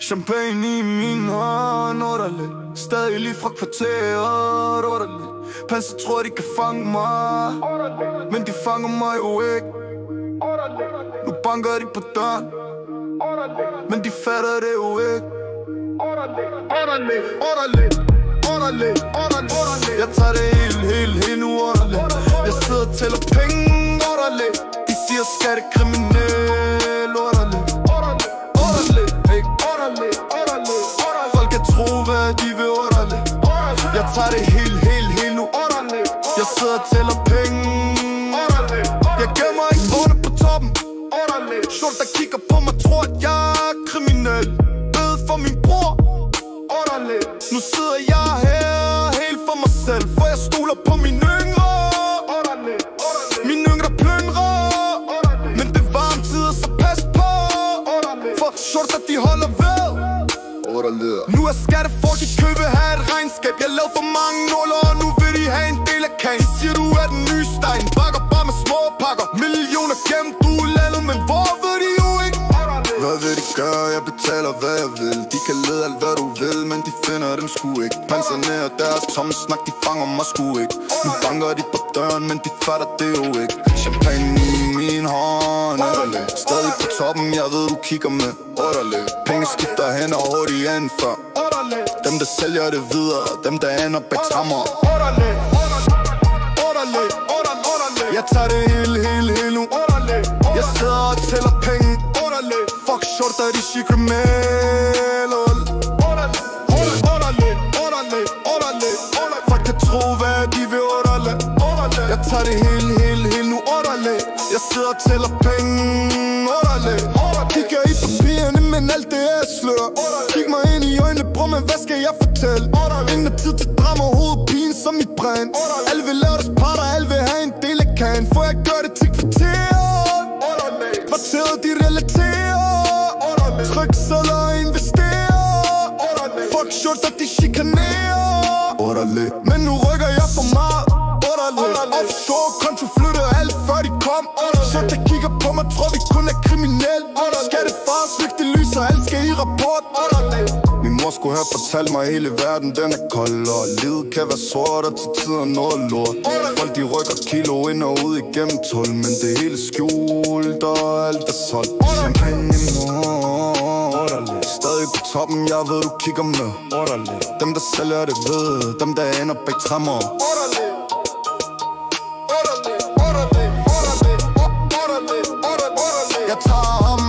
Champagne i min hånd, underligt. Stadig lige fra kvarteret, underligt. Panser tror de kan fange mig, men de fanger mig jo ikke. Nu banker de på døren, men de fatter det jo ikke. Underligt. Jeg tager det helt nu, underligt. Jeg sidder og tæller penge, underligt. De siger skattekriminel, underligt. Folk kan tro, hvad de vil, underligt. Jeg tager det helt nu, underligt. Jeg sidder og tæller penge, underligt. Jeg gemmer ikke ordene på toppen, underligt. Short der kigger på mig, tror at jeg er kriminel. Bed for min bror, underligt. Nu sidder jeg her helt for mig selv, for jeg stoler på mine yngre, underligt. Mine yngre plyndrer, men det er varme tider, så pas på, underligt. For short der de holder ved. Nu er skattefolk i købe, have et regnskab. Jeg lavede for mange nuller, og nu vil de have en del af kagen. De siger du er den nye Stein, bakker bare med små pakker. Millioner gemt ud landet, men hvor ved de jo ikke? Hvad vil de gøre? Jeg betaler hvad jeg vil. De kan lede alt hvad du vil, men de finder dem sgu ikke. Panserne og deres tomme snak, de fanger mig sgu ikke. Nu banker de på døren, men de fatter det jo ikke. Champagne i min hånd, stadig på toppen, jeg ved du kigger med. Penge skifter hen og hurtigere end før. Dem der sælger det videre, dem der ender bag trammer. Jeg tager det helt nu. Jeg sidder og tæller penge. Fuck short, der er de secret mail. Folk kan tro hvad de vil, underligt. Jeg tager det helt nu, underligt. Jeg sidder og tæller penge, underligt. Kigger i papirerne, men alt det er slør. Kig mig ind i øjnene, bror, men hvad skal jeg fortælle? Ingen tid til drama, hovedpine som mit brænd. Alle vil lave deres parter, alle vil have en del af kagen. For jeg gør det til kvarteret. Kvarteret, de relaterer. Tryk sædler og investerer. Fuck short, der de chikanerer. Men nu rykker jeg for meget. Offshore country flytter alt før de kom. Så der kigger på mig, tror vi kun er kriminel. Skattefars vigtig lys, og alt skal i rapport. Min mor skulle have fortalt mig, at hele verden den er kold. Og livet kan være sort, og til tider noget lort. Folk de rykker kilo ind og ud igennem 12. Men det hele skjult, og alt er solgt. Champagne i morgen, stadig på toppen, jeg ved du kigger med. Dem der sælger det ved, dem der ender bag trammer. Jeg tager ham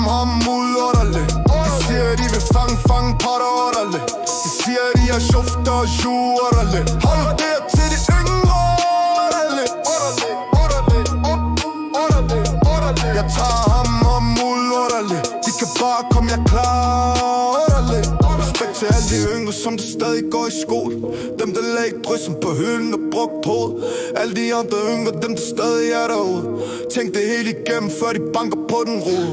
ud, underligt. De siger de vil fange potter, underligt. De siger de er shufter og jure, underligt. Hold det til de yngre, underligt. Jeg tager ham ud, underligt. De kan bare komme, jeg klar, underligt. Respekt til alle de yngre, som der stadig går i skole. Dem der lagde dryssen på hylden og brugt hoved. Alle de andre yngre, dem der stadig er derude. Tænk det hele igennem, før de banker på den rode.